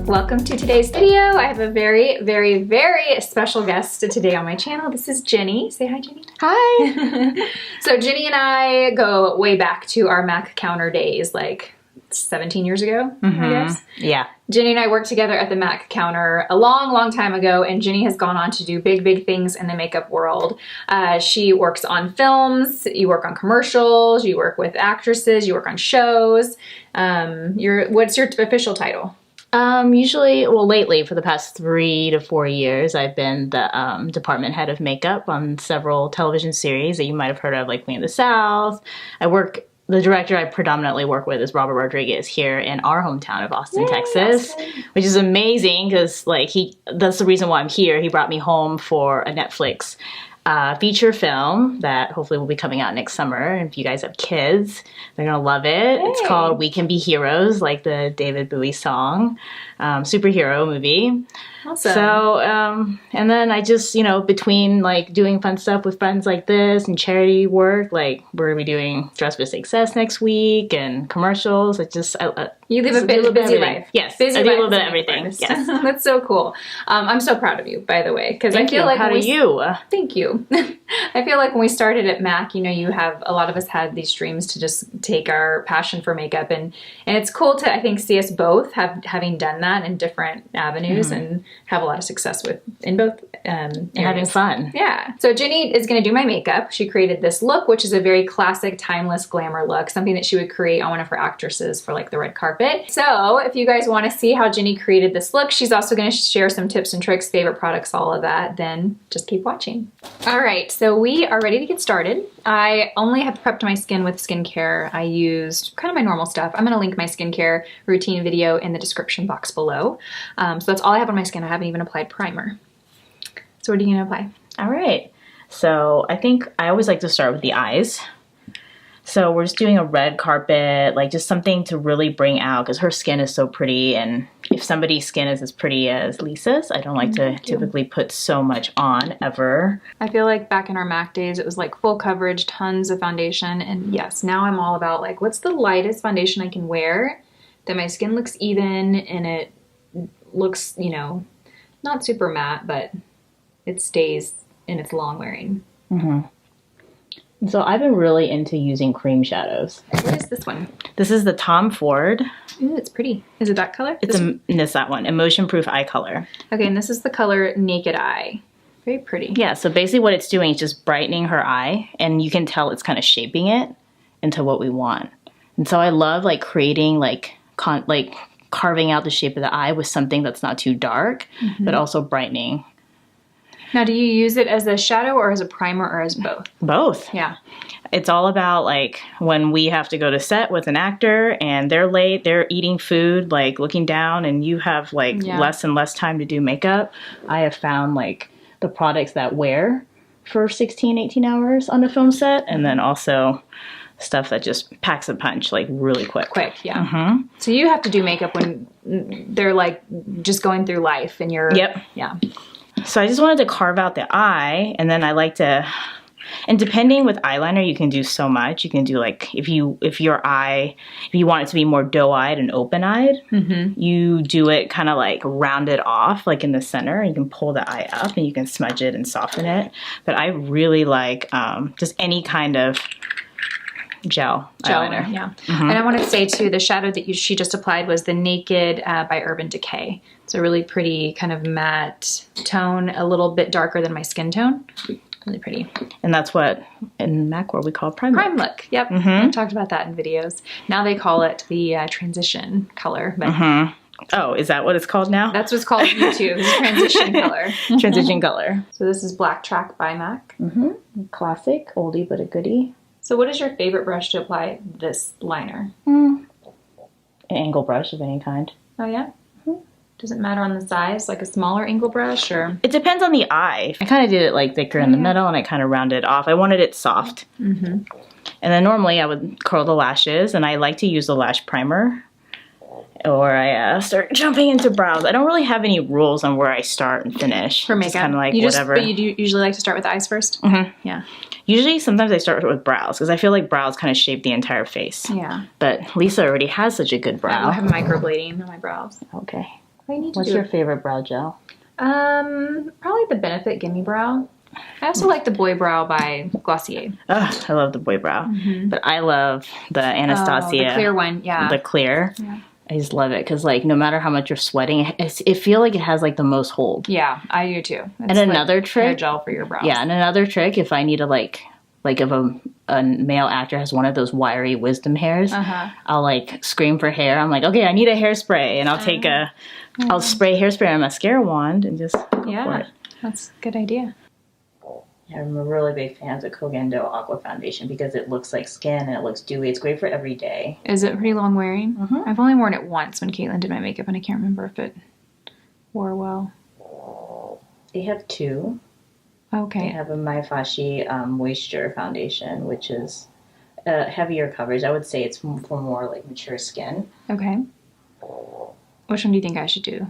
Welcome to today's video. I have a very, very, very special guest today on my channel. This is Jenny. Say hi, Jenny. Hi. So Jenny and I go way back to our Mac counter days, like 17 years ago, I guess. Yeah. Jenny and I worked together at the Mac counter a long, long time ago, and Jenny has gone on to do big, big things in the makeup world. She works on films, you work on commercials, you work with actresses, you work on shows. What's your official title? Usually, well, lately, for the past 3 to 4 years, I've been the department head of makeup on several television series that you might have heard of, like Queen of the South. The director I predominantly work with is Robert Rodriguez here in our hometown of Austin, Texas, which is amazing because that's the reason why I'm here. He brought me home for a Netflix feature film that hopefully will be coming out next summer. And if you guys have kids, they're gonna love it. Hey. It's called We Can Be Heroes, like the David Bowie song, superhero movie. Awesome. So, and then I just, between like doing fun stuff with friends like this and charity work, like we're gonna be doing Dress with Success next week and commercials. You live a busy life. Yes, busy I do a life little bit of everything. Yes. That's so cool. I'm so proud of you, by the way, because I feel like proud of you. Thank you. I feel like when we started at Mac, a lot of us had these dreams to just take our passion for makeup, and it's cool to, I think, see us both having done that in different avenues and have a lot of success in both areas. Having fun. Yeah. So Jenny is going to do my makeup. She created this look, which is a very classic, timeless glamour look, something that she would create on one of her actresses for like the red carpet. So if you guys want to see how Jenny created this look, she's also going to share some tips and tricks, favorite products, all of that, then just keep watching. All right, so we are ready to get started. I only have prepped my skin with skincare. I used kind of my normal stuff. I'm going to link my skincare routine video in the description box below. So that's all I have on my skin. I haven't even applied primer. So what are you going to apply? All right. So I think I always like to start with the eyes. So we're just doing a red carpet, like just something to really bring out, because her skin is so pretty, and if somebody's skin is as pretty as Lisa's, I don't like to typically put so much on ever. I feel like back in our MAC days, it was like full coverage, tons of foundation, and yes, now I'm all about like, what's the lightest foundation I can wear that my skin looks even and it looks, not super matte, but it stays and it's long wearing. So I've been really into using cream shadows. What is this one? This is the Tom Ford. Ooh, it's pretty. Is it that color? It's that one, Emotion Proof Eye Color. Okay, and this is the color Naked Eye. Very pretty. Yeah, so basically what it's doing is just brightening her eye, and you can tell it's kind of shaping it into what we want. And so I love like creating carving out the shape of the eye with something that's not too dark, but also brightening. Now, do you use it as a shadow or as a primer or as both? Both. Yeah. It's all about like when we have to go to set with an actor and they're late, they're eating food, like looking down, and you have like less and less time to do makeup. I have found like the products that wear for 16, 18 hours on a film set, and then also stuff that just packs a punch like really quick. Yeah. So you have to do makeup when they're like just going through life and you're... Yep. Yeah. So I just wanted to carve out the eye, and then I like to, and depending with eyeliner, you can do so much. You can do like, if you want it to be more doe-eyed and open-eyed, you do it kind of like rounded off, like in the center, and you can pull the eye up and you can smudge it and soften it. But I really like just any kind of gel eyeliner. Yeah. And I want to say too, the shadow that she just applied was the Naked by Urban Decay. It's a really pretty kind of matte tone, a little bit darker than my skin tone. Really pretty. And that's what in MAC world we call prime look. Prime look. Yep. I talked about that in videos. Now they call it the transition color. But Oh, is that what it's called now? That's what's called on YouTube. It's transition color. Transition color. So this is Black Track by MAC. Classic, oldie but a goodie. So what is your favorite brush to apply this liner? An angle brush of any kind. Oh yeah? Does it matter on the size, like a smaller angle brush, or? It depends on the eye. I kind of did it like thicker in the middle, and I kind of rounded it off. I wanted it soft. And then normally I would curl the lashes, and I like to use the lash primer. Or I start jumping into brows. I don't really have any rules on where I start and finish. For makeup? Kind of like whatever. But you do usually like to start with eyes first? Yeah. Usually, sometimes I start with brows, because I feel like brows kind of shape the entire face. Yeah. But Lisa already has such a good brow. I have microblading on my brows. Okay. I need to What's your favorite brow gel? Probably the Benefit Gimme Brow. I also like the Boy Brow by Glossier. Ugh, I love the Boy Brow. But I love the Anastasia. The clear one, yeah. The clear. Yeah. I just love it because, like, no matter how much you're sweating, it feel like it has, like, the most hold. Yeah, I do too. It's and another trick. Hair gel for your brows. Yeah, and another trick, if I need to, like if a male actor has one of those wiry wisdom hairs, I'll, like, scream for hair. I'm like, okay, I need a hairspray. And I'll take I'll spray hairspray on a mascara wand and just go for it. That's a good idea. Yeah, I'm a really big fan of the Kogendo Aqua Foundation because it looks like skin and it looks dewy. It's great for every day. Is it pretty long wearing? I've only worn it once when Caitlin did my makeup, and I can't remember if it wore well. They have two. Okay. They have a Maifashi Moisture Foundation, which is heavier coverage. I would say it's for more like mature skin. Okay. Which one do you think I should do?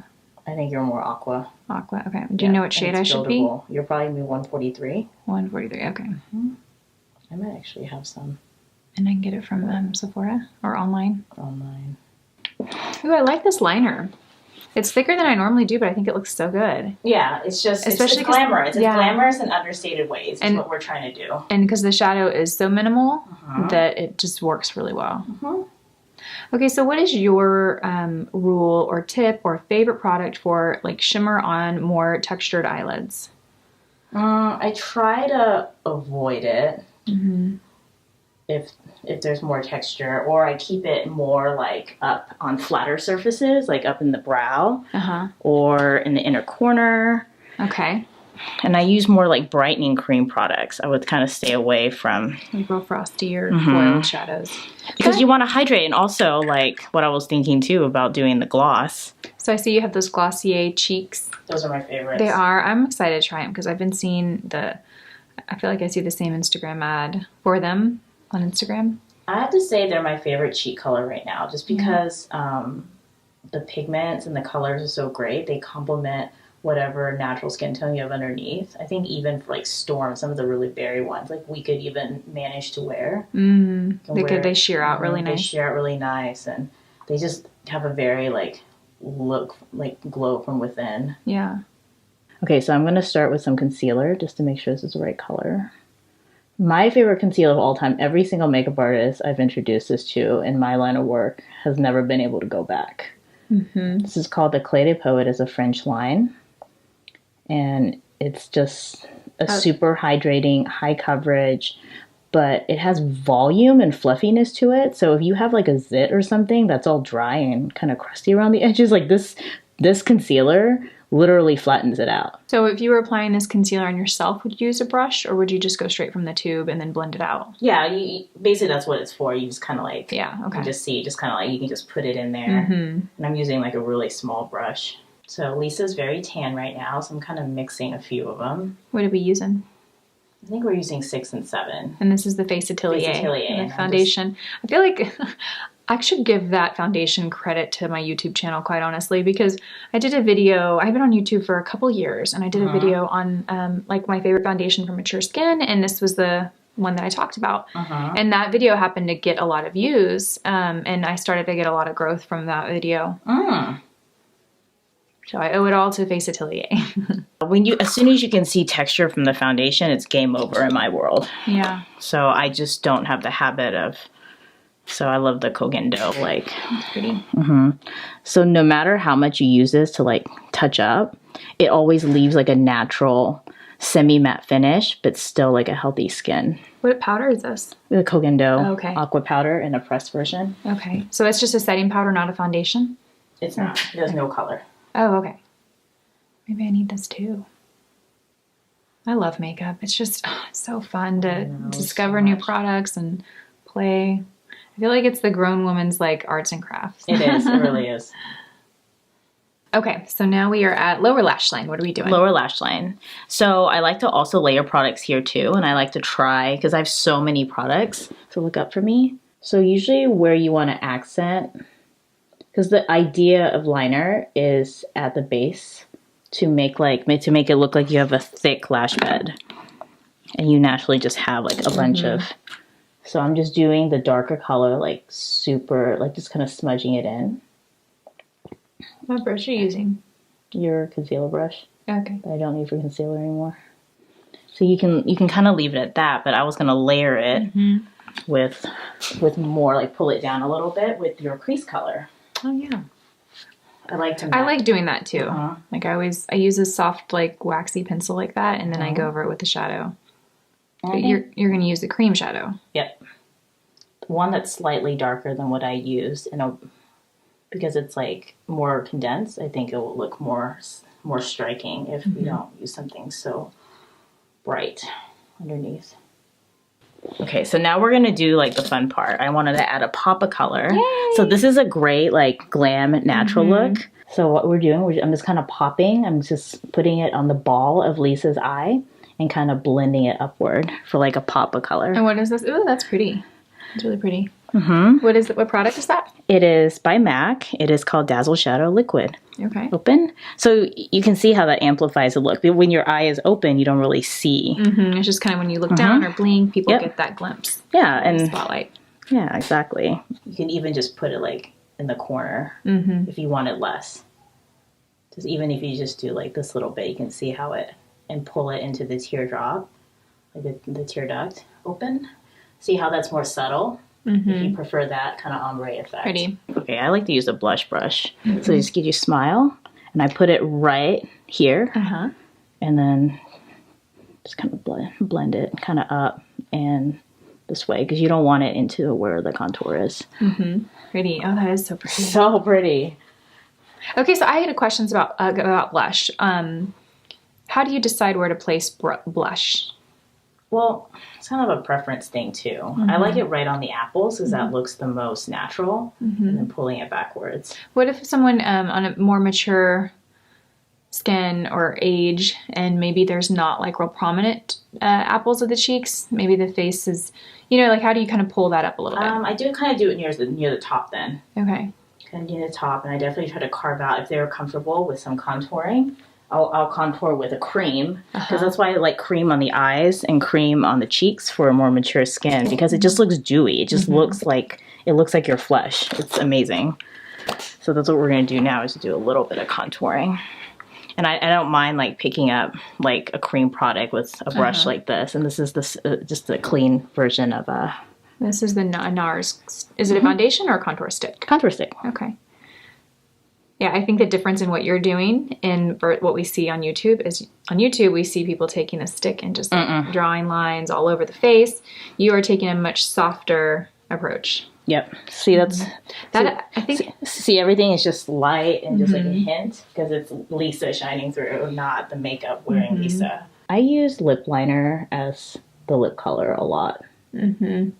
I think you're more aqua. Aqua, okay. Do you know what shade I should be? You're probably 143. 143, okay. I might actually have some. And I can get it from Sephora or online? Online. Ooh, I like this liner. It's thicker than I normally do, but I think it looks so good. Yeah, it's just, especially it's glamorous. It's glamorous in understated ways is what we're trying to do. And because the shadow is so minimal that it just works really well. Okay, so what is your rule or tip or favorite product for like shimmer on more textured eyelids? I try to avoid it if there's more texture, or I keep it more like up on flatter surfaces, like up in the brow or in the inner corner. Okay. And I use more like brightening cream products. I would kind of stay away from like real frosty or foiled shadows. Because you want to hydrate, and also like what I was thinking too about doing the gloss. So I see you have those Glossier cheeks. Those are my favorites. They are. I'm excited to try them because I've been seeing I feel like I see the same Instagram ad for them on Instagram. I have to say they're my favorite cheek color right now, just because the pigments and the colors are so great. They complement whatever natural skin tone you have underneath. I think even for like Storm, some of the really berry ones, like we could even manage to wear. They sheer out really nice. They sheer out really nice, and they just have a very like glow from within. Yeah. Okay, so I'm going to start with some concealer just to make sure this is the right color. My favorite concealer of all time, every single makeup artist I've introduced this to in my line of work has never been able to go back. This is called the Clé de Poet. It's a French line. And it's just a super hydrating, high coverage, but it has volume and fluffiness to it. So if you have like a zit or something that's all dry and kind of crusty around the edges, like this concealer literally flattens it out. So if you were applying this concealer on yourself, would you use a brush, or would you just go straight from the tube and then blend it out? Yeah, basically that's what it's for. You just kind of like, you can just see, just kind of like, you can just put it in there. And I'm using like a really small brush. So Lisa's very tan right now, so I'm kind of mixing a few of them. What are we using? I think we're using 6 and 7. And this is the Face Atelier, the foundation. I feel like I should give that foundation credit to my YouTube channel, quite honestly, because I did a video. I've been on YouTube for a couple years, and I did a video on like my favorite foundation for mature skin, and this was the one that I talked about. And that video happened to get a lot of views, and I started to get a lot of growth from that video. So I owe it all to Face Atelier. As soon as you can see texture from the foundation, it's game over in my world. Yeah. So I just don't have the habit of. So I love the Kogendo. Like, it's pretty. So no matter how much you use this to like touch up, it always leaves like a natural semi-matte finish, but still like a healthy skin. What powder is this? The Kogendo Aqua Powder in a pressed version. Okay. So it's just a setting powder, not a foundation? It's not. It has no color. Oh, okay. Maybe I need this too. I love makeup. It's just so fun to discover new products and play. I feel like it's the grown woman's like arts and crafts. It is. It really is. Okay, so now we are at lower lash line. What are we doing? Lower lash line. So I like to also layer products here too, and I like to try, because I have so many products, so look up for me. So usually where you want to accent, because the idea of liner is at the base to make it look like you have a thick lash bed, and you naturally just have like a bunch of. So I'm just doing the darker color, like super, like just kind of smudging it in. What brush are you using? Your concealer brush. Okay. That I don't need for concealer anymore. So you can kind of leave it at that, but I was gonna layer it with more, like pull it down a little bit with your crease color. Oh yeah. I like doing that too. Like I use a soft like waxy pencil like that, and then I go over it with the shadow. But you're gonna use the cream shadow. Yep. One that's slightly darker than what I used, because it's like more condensed. I think it will look more striking if we don't use something so bright underneath. Okay, so now we're gonna do like the fun part. I wanted to add a pop of color. Yay! So this is a great like glam natural look. So what we're doing, I'm just kind of popping. I'm just putting it on the ball of Lisa's eye and kind of blending it upward for like a pop of color. And what is this? Ooh, that's pretty. It's really pretty. What product is that? It is by MAC. It is called Dazzle Shadow Liquid. Okay. Open. So you can see how that amplifies the look. But when your eye is open, you don't really see. It's just kind of when you look down or blink, people get that glimpse. Yeah, and spotlight. Yeah, exactly. You can even just put it like in the corner if you want it less. Just even if you just do like this little bit, you can see how it, and pull it into the teardrop, like the tear duct. Open. See how that's more subtle. If you prefer that kind of ombre effect. Pretty. Okay, I like to use a blush brush. So just give you smile, and I put it right here, and then just kind of blend it kind of up and this way, because you don't want it into where the contour is. Pretty. Oh, that is so pretty. So pretty. Okay, so I had questions about blush. How do you decide where to place blush? Well, it's kind of a preference thing too. I like it right on the apples because that looks the most natural, and then pulling it backwards. What if someone on a more mature skin or age, and maybe there's not like real prominent apples of the cheeks? Maybe the face is, like how do you kind of pull that up a little bit? I do kind of do it near the top then. Okay. Kind of near the top, and I definitely try to carve out, if they're comfortable with some contouring, I'll contour with a cream, because that's why I like cream on the eyes and cream on the cheeks for a more mature skin, because it just looks dewy. It just looks like your flesh. It's amazing. So that's what we're going to do now, is to do a little bit of contouring. And I don't mind like picking up like a cream product with a brush like this. And this is just a clean version of This is the NARS. Is it a foundation or a contour stick? Contour stick. Okay. Yeah, I think the difference in what you're doing and what we see on YouTube is, on YouTube we see people taking a stick and just drawing lines all over the face. You are taking a much softer approach. Yep. See, see, everything is just light and just like a hint, because it's Lisa shining through, not the makeup wearing Lisa. I use lip liner as the lip color a lot. Because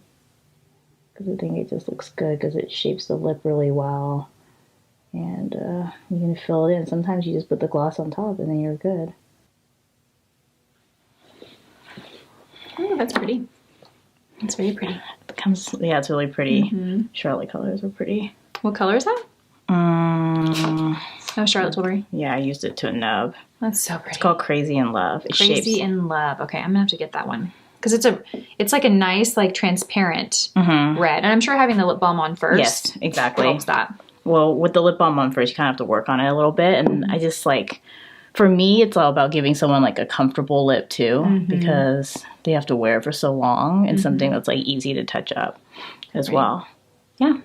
I think it just looks good, because it shapes the lip really well. And you can fill it in. Sometimes you just put the gloss on top and then you're good. Oh, that's pretty. It's very pretty. Yeah, it's really pretty. Charlotte colors are pretty. What color is that? Oh, Charlotte Tilbury. Yeah, I used it to a nub. That's so pretty. It's called Crazy in Love. Crazy in Love. Okay, I'm gonna have to get that one, because it's like a nice like transparent red, and I'm sure having the lip balm on first. Yes, exactly. Helps that. Well, with the lip balm on first, you kind of have to work on it a little bit. And I just like, for me, it's all about giving someone like a comfortable lip too, because they have to wear it for so long, and something that's like easy to touch up as well. Yeah.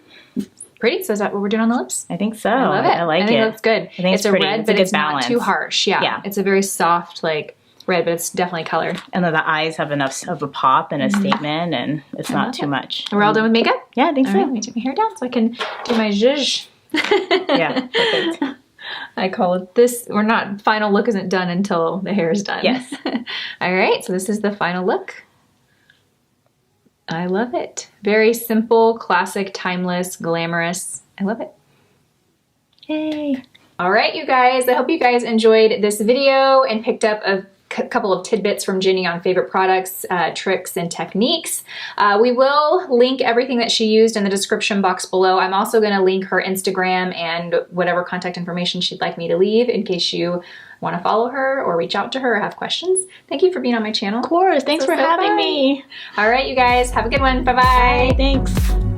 Pretty. So is that what we're doing on the lips? I think so. I love it. I like it. I think that's good. I think it's a pretty. red, but it's not too harsh. Yeah. It's a very soft like red, but it's definitely colored. And then the eyes have enough of a pop and a statement, and it's not too much. We're all done with makeup? Yeah, I think so. Right, let me take my hair down so I can do my zhuzh. Yeah, perfect. I call it this. We're not, final look isn't done until the hair is done. Yes. All right, so this is the final look. I love it. Very simple, classic, timeless, glamorous. I love it. Yay. All right, you guys. I hope you guys enjoyed this video and picked up a couple of tidbits from Ginny on favorite products, tricks, and techniques. We will link everything that she used in the description box below. I'm also going to link her Instagram and whatever contact information she'd like me to leave in case you want to follow her or reach out to her or have questions. Thank you for being on my channel. Of course. Thanks for having me. All right, you guys. Have a good one. Bye-bye. Thanks.